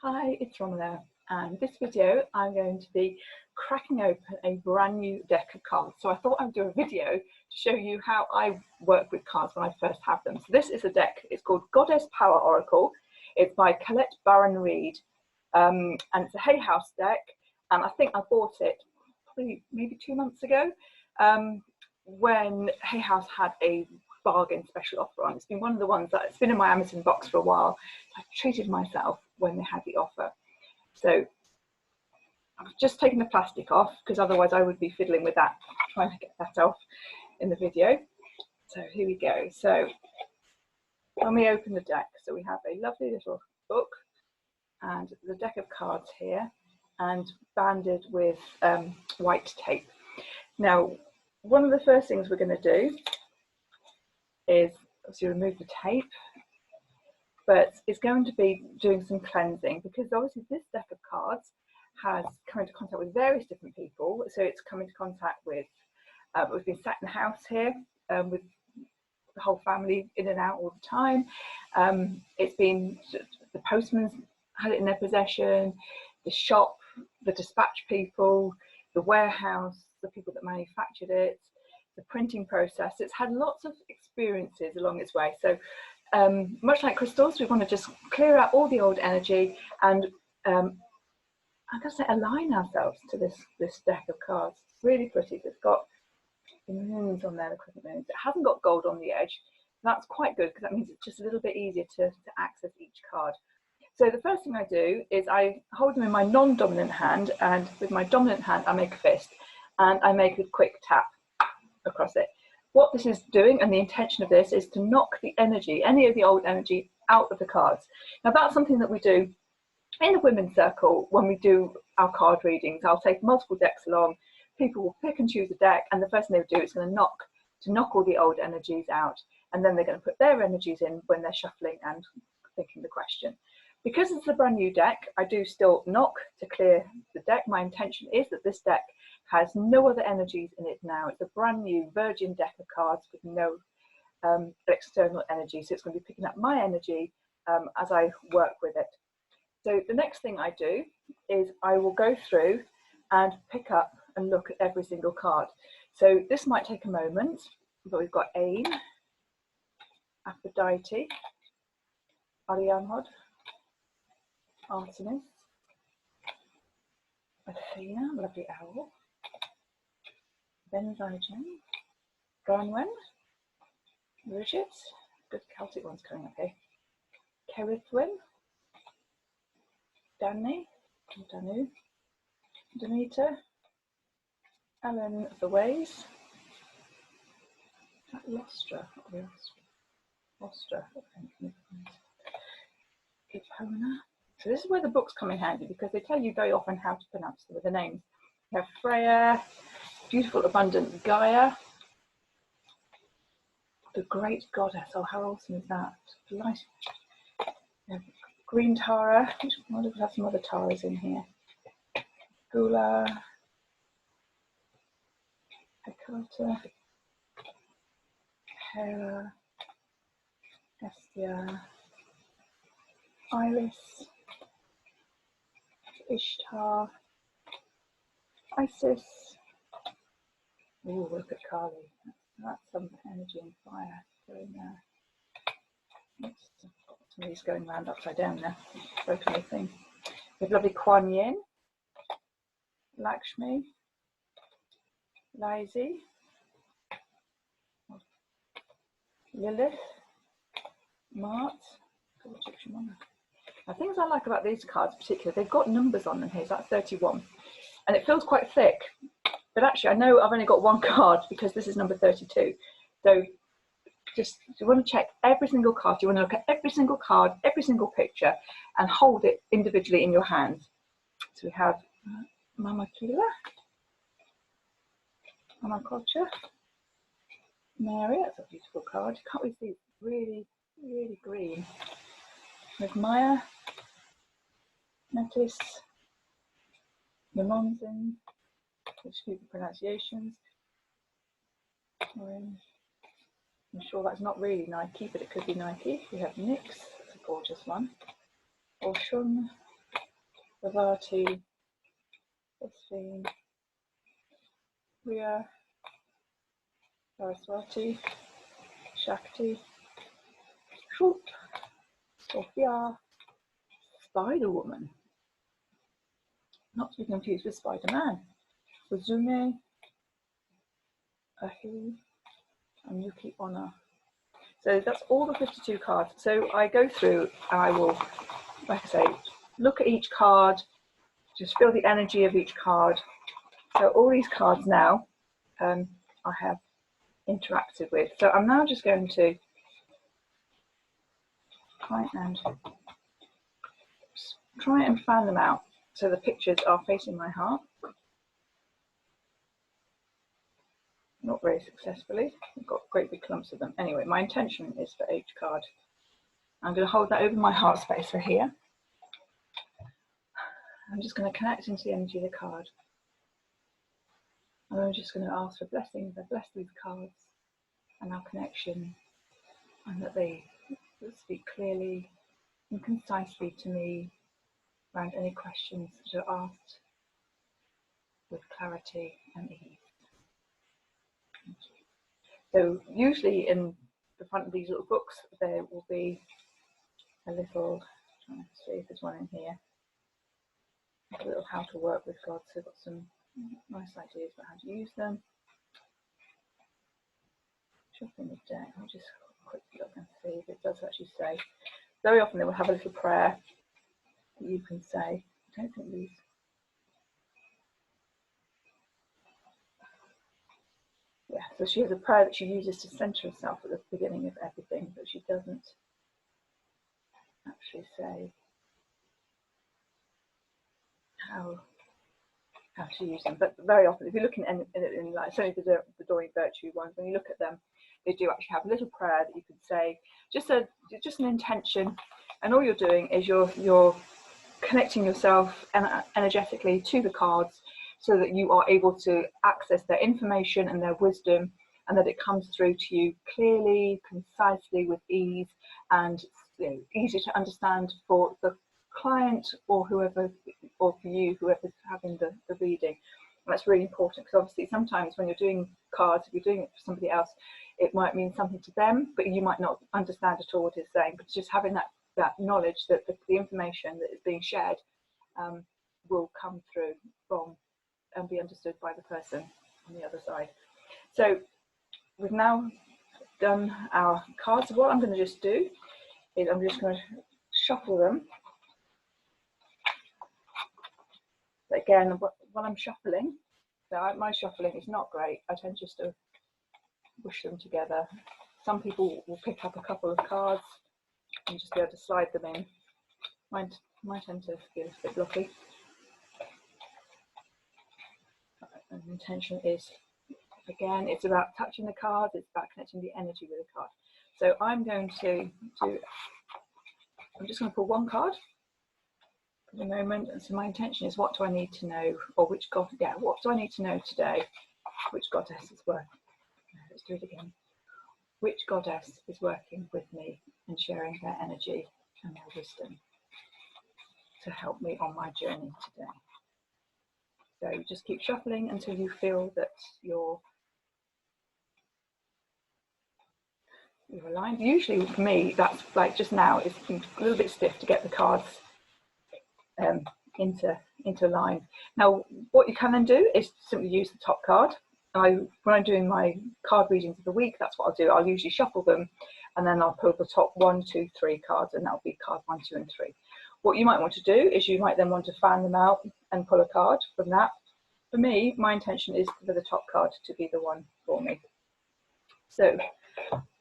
Hi, it's Romella, and this video I'm going to be cracking open a brand new deck of cards. So I thought I'd do a video to show you how I work with cards when I first have them. So this is a deck, it's called Goddess Power Oracle. It's by Colette Baron-Reid, and it's a Hay House deck, and I think I bought it probably maybe 2 months ago when Hay House had a bargain special offer on. It's been one of the ones that it's been in my Amazon box for a while. I treated myself when they had the offer. So I've just taken the plastic off because otherwise I would be fiddling with that, trying to get that off in the video. So here we go. So when we open the deck, so we have a lovely little book and the deck of cards here and banded with white tape. Now, one of the first things we're going to do is obviously remove the tape, but it's going to be doing some cleansing because obviously this deck of cards has come into contact with various different people. So it's come into contact with, we've been sat in the house here with the whole family in and out all the time. It's been, the postman's had it in their possession, the shop, the dispatch people, the warehouse, the people that manufactured it, the printing process. It's had lots of experiences along its way. So much like crystals, we want to just clear out all the old energy and I'm going to say align ourselves to this deck of cards. It's really pretty. It's got the moons on there, the crescent moons. It hasn't got gold on the edge. That's quite good because that means it's just a little bit easier to access each card. So the first thing I do is I hold them in my non-dominant hand, and with my dominant hand I make a fist and I make a quick tap across it. What this is doing, and the intention of this, is to knock the energy, any of the old energy, out of the cards. Now that's something that we do in the women's circle when we do our card readings. I'll take multiple decks along, people will pick and choose a deck, and the first thing they do is going to knock all the old energies out, and then they're going to put their energies in when they're shuffling and thinking the question. Because it's a brand new deck, I do still knock to clear the deck. My intention is that this deck has no other energies in it now. It's a brand new virgin deck of cards with no external energy. So it's going to be picking up my energy as I work with it. So the next thing I do is I will go through and pick up and look at every single card. So this might take a moment, but we've got Ain, Aphrodite, Arianrhod, Artemis, Athena, lovely owl, Benzagen, Garnwen, Bridget, good Celtic ones coming up here, Kerithwin, Danu, Demeter, Alan of the Ways, Lostra, Epona. So this is where the books come in handy because they tell you very often how to pronounce them with the names. We have Freya, beautiful, abundant Gaia, the great goddess. Oh, how awesome is that? Delighted. Green Tara, which I wonder if we have some other Taras in here. Gula, Hecata, Hera, Hestia, Iris, Ishtar, Isis. Oh, look at Kali. That's some energy and fire going there. Somebody's going round upside down there. Broken the thing. We have lovely Kuan Yin, Lakshmi, Lizzie, Lilith, Mart. Now, things I like about these cards particularly, they've got numbers on them here, so that's 31. And it feels quite thick. But actually, I know I've only got one card because this is number 32. So just, you want to check every single card. You want to look at every single card, every single picture, and hold it individually in your hands. So we have Mama Kila, Mama Kocha, Mary, that's a beautiful card. Can't we see? It's really, really green. With Maya, Metis, Namonzin, excuse the pronunciations. I'm sure that's not really Nike, but it could be Nike. We have Nyx, that's a gorgeous one. Oshun, Bhavati, Jasmine, Riya, Saraswati, Shakti, Shut, Sophia, Spider-Woman, not to be confused with Spider-Man, Suzume, Ahi, and Yuki Onna. So that's all the 52 cards. So I go through and I will, like I say, look at each card, just feel the energy of each card. So all these cards now I have interacted with. So I'm now just going to try and fan them out so the pictures are facing my heart. Not very successfully. I've got great big clumps of them. Anyway, my intention is for each card. I'm going to hold that over my heart space for here. I'm just going to connect into the energy of the card. And I'm just going to ask for blessings. I bless these cards and our connection, and that they speak clearly and concisely to me around any questions that are asked with clarity and ease. So usually in the front of these little books there will be a little, trying to see if there's one in here, a little how to work with God. So I've got some nice ideas about how to use them. Shuffling the deck, I'll just quick look and see if it does actually say. Very often they will have a little prayer that you can say. I don't think these. Yeah, so she has a prayer that she uses to center herself at the beginning of everything, but she doesn't actually say how to use them. But very often, if you look in like certainly the Doreen Virtue ones, when you look at them, they do actually have a little prayer that you could say, just an intention, and all you're doing is you're connecting yourself energetically to the cards, so that you are able to access their information and their wisdom, and that it comes through to you clearly, concisely, with ease, and easy to understand for the client or whoever, or for you, whoever's having the reading. And that's really important, because obviously sometimes when you're doing cards, if you're doing it for somebody else, it might mean something to them, but you might not understand at all what it's saying. But just having that knowledge that the information that is being shared will come through from and be understood by the person on the other side. So we've now done our cards. What I'm going to just do is I'm just going to shuffle them. Again, while I'm shuffling, so my shuffling is not great. I tend just to push them together. Some people will pick up a couple of cards and just be able to slide them in. Mine tend to be a bit blocky. And the intention is, again, it's about touching the cards, it's about connecting the energy with the card. So I'm just going to pull one card for the moment. And so my intention is, what do I need to know, or what do I need to know today? Which goddess is working? Let's do it again. Which goddess is working with me and sharing their energy and their wisdom to help me on my journey today? So just keep shuffling until you feel that you're aligned. Usually for me, that's like just now, it's a little bit stiff to get the cards into line. Now, what you can then do is simply use the top card. When I'm doing my card readings of the week, that's what I'll do. I'll usually shuffle them, and then I'll pull the top 1, 2, 3 cards, and that'll be card 1, 2, and 3. What you might want to do is you might then want to fan them out and pull a card from that. For me, my intention is for the top card to be the one for me. So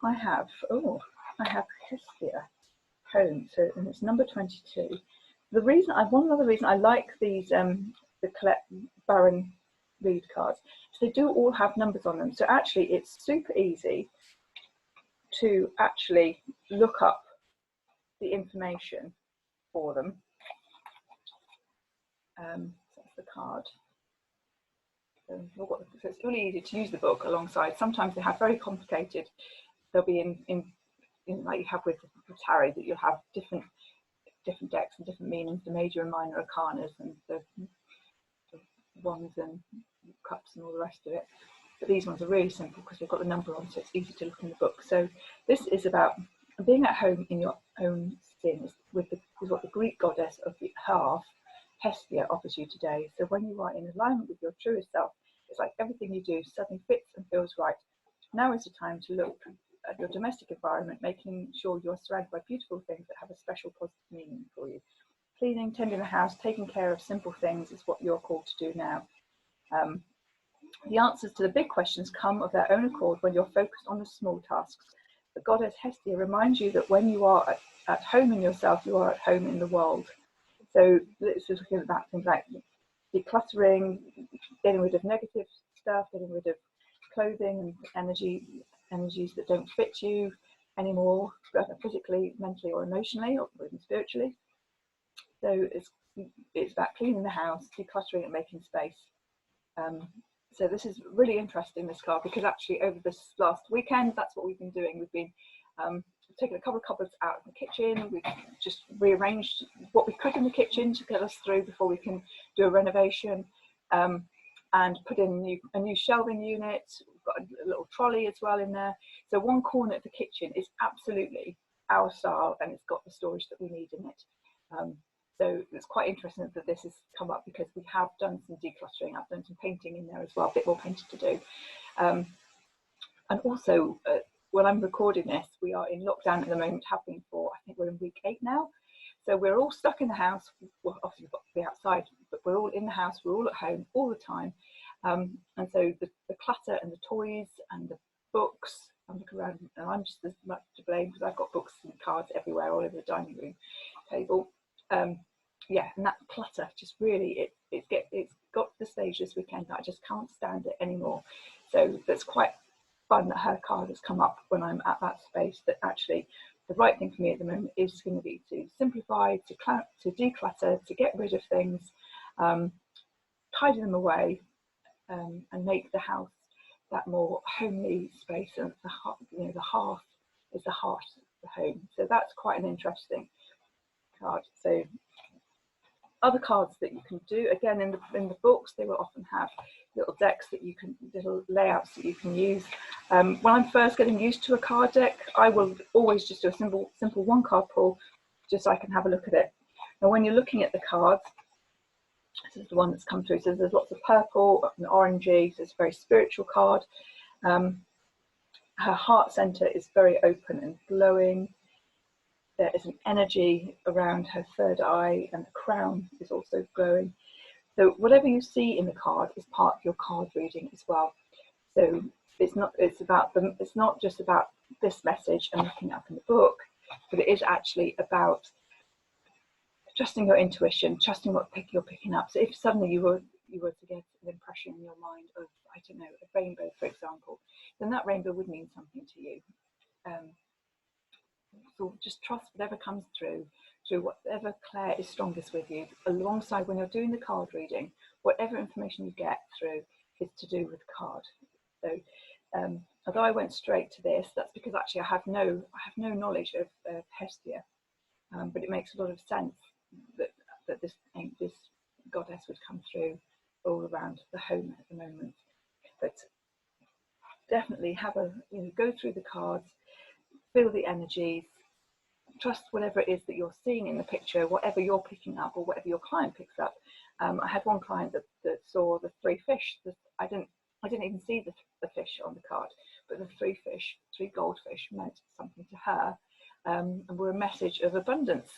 I have Hestia Home, so and it's number 22. One other reason I like these the Colette Baron-Reid cards is they do all have numbers on them. So actually it's super easy to actually look up the information for them. So that's the card. So it's really easy to use the book alongside. Sometimes they have very complicated. They'll be in like you have with tarot, that you'll have different different decks and different meanings, the major and minor arcanas and the wands and cups and all the rest of it. But these ones are really simple because they've got the number on, so it's easy to look in the book. So this is about being at home in your own sins with what the Greek goddess of the hearth, Hestia, offers you today. So when you are in alignment with your truest self, it's like everything you do suddenly fits and feels right. Now is the time to look at your domestic environment, making sure you're surrounded by beautiful things that have a special positive meaning for you. Cleaning, tending the house, taking care of simple things is what you're called to do now. The answers to the big questions come of their own accord when you're focused on the small tasks. The goddess Hestia reminds you that when you are at home in yourself, you are at home in the world. So this is looking about things like decluttering, getting rid of negative stuff, getting rid of clothing and energies that don't fit you anymore, whether physically, mentally or emotionally or even spiritually. So it's about cleaning the house, decluttering and making space. So this is really interesting, this card, because actually over this last weekend, that's what we've been doing. We've been taking a couple of cupboards out of the kitchen. We've just rearranged what we could in the kitchen to get us through before we can do a renovation, and put in a new shelving unit. We've got a little trolley as well in there. So one corner of the kitchen is absolutely our style, and it's got the storage that we need in it. So it's quite interesting that this has come up because we have done some decluttering. I've done some painting in there as well, a bit more painting to do. And also, when I'm recording this, we are in lockdown at the moment, have been for, I think we're in week 8 now. So we're all stuck in the house. Well, obviously we've got to be outside, but we're all in the house, we're all at home all the time. And so the clutter and the toys and the books, I'm looking around and I'm just as much to blame because I've got books and cards everywhere, all over the dining room table. Yeah, and that clutter just really, it's got to the stage this weekend that I just can't stand it anymore. So that's quite fun that her card has come up when I'm at that space, that actually the right thing for me at the moment is going to be to simplify, to declutter, to get rid of things, tidy them away, and make the house that more homely space. And the hearth is the heart of the home. So that's quite an interesting card. So other cards that you can do, again in the books, they will often have little decks that you can, little layouts that you can use. When I'm first getting used to a card deck, I will always just do a simple one card pull, just so I can have a look at it. Now when you're looking at the cards, this is the one that's come through, so there's lots of purple and orangey, so it's a very spiritual card. Her heart center is very open and glowing. There is an energy around her third eye, and the crown is also glowing. So whatever you see in the card is part of your card reading as well. So it's not just about this message and looking up in the book, but it is actually about trusting your intuition, trusting what you're picking up. So if suddenly you were to get an impression in your mind of, I don't know, a rainbow, for example, then that rainbow would mean something to you. So just trust whatever comes through whatever clair is strongest with you, alongside when you're doing the card reading, whatever information you get through is to do with the card. So although I went straight to this, that's because actually I have no knowledge of Hestia, but it makes a lot of sense that this goddess would come through all around the home at the moment. But definitely have go through the cards, feel the energies, trust whatever it is that you're seeing in the picture, whatever you're picking up or whatever your client picks up. I had one client that saw the 3 fish. I didn't even see the fish on the card, but the 3 goldfish meant something to her, and were a message of abundance,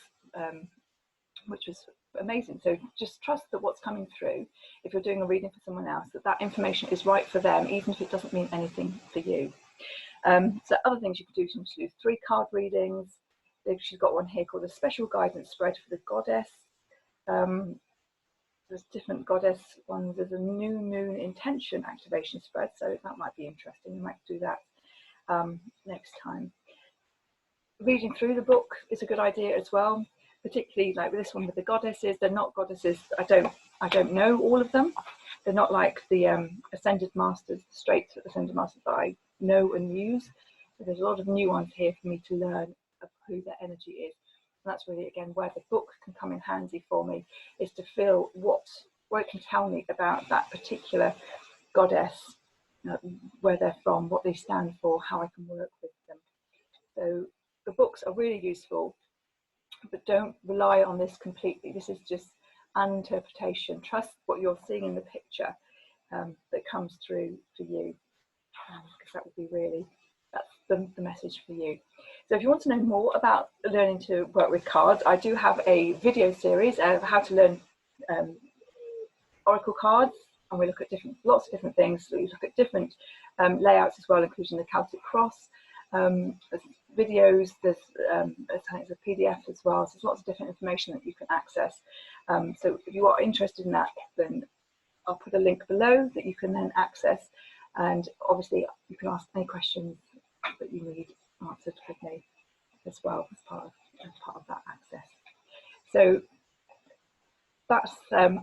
which was amazing. So just trust that what's coming through, if you're doing a reading for someone else, that information is right for them, even if it doesn't mean anything for you. So other things you can do, you can do 3 card readings. She's got one here called a special guidance spread for the goddess. There's different goddess ones. There's a new moon intention activation spread, so that might be interesting. We might do that next time. Reading through the book is a good idea as well, particularly like with this one with the goddesses. They're not goddesses. I don't know all of them. They're not like the ascended masters, the straight ascended masters that I know and use. So there's a lot of new ones here for me to learn of who their energy is. And that's really, again, where the book can come in handy for me, is to feel what it can tell me about that particular goddess, where they're from, what they stand for, how I can work with them. So the books are really useful, but don't rely on this completely. This is just an interpretation. Trust what you're seeing in the picture that comes through for you, because that would be really, that's the message for you. So if you want to know more about learning to work with cards, I do have a video series of how to learn oracle cards, and we look at lots of different things. We look at different layouts as well, including the Celtic cross. There's videos, there's a PDF as well, so there's lots of different information that you can access. So if you are interested in that, then I'll put a link below that you can then access, and obviously you can ask any questions that you need answered with me as well as part of that access. So that's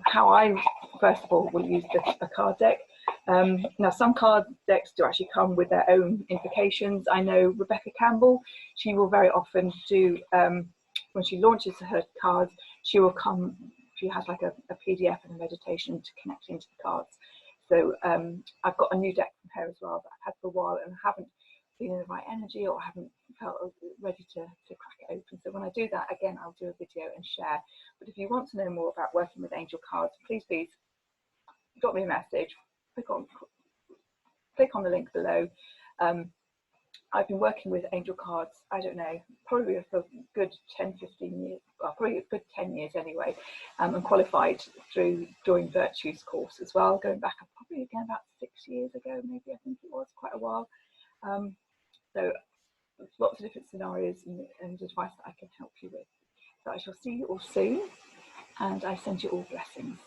how I first of all will use the card deck. Now some card decks do actually come with their own implications. I know Rebecca Campbell, she will very often do, when she launches her cards, she has like a PDF and a meditation to connect into the cards. So I've got a new deck from her as well that I've had for a while, and I haven't been in the right energy, or haven't felt ready to crack it open. So when I do that, again, I'll do a video and share. But if you want to know more about working with angel cards, please drop me a message, click on the link below. I've been working with angel cards, I don't know, probably for a good 10-15 years, well, probably a good 10 years anyway, and qualified through Drawing Virtues course as well, going back probably again about 6 years ago, maybe, I think it was, quite a while. So lots of different scenarios and advice that I can help you with. So I shall see you all soon, and I send you all blessings.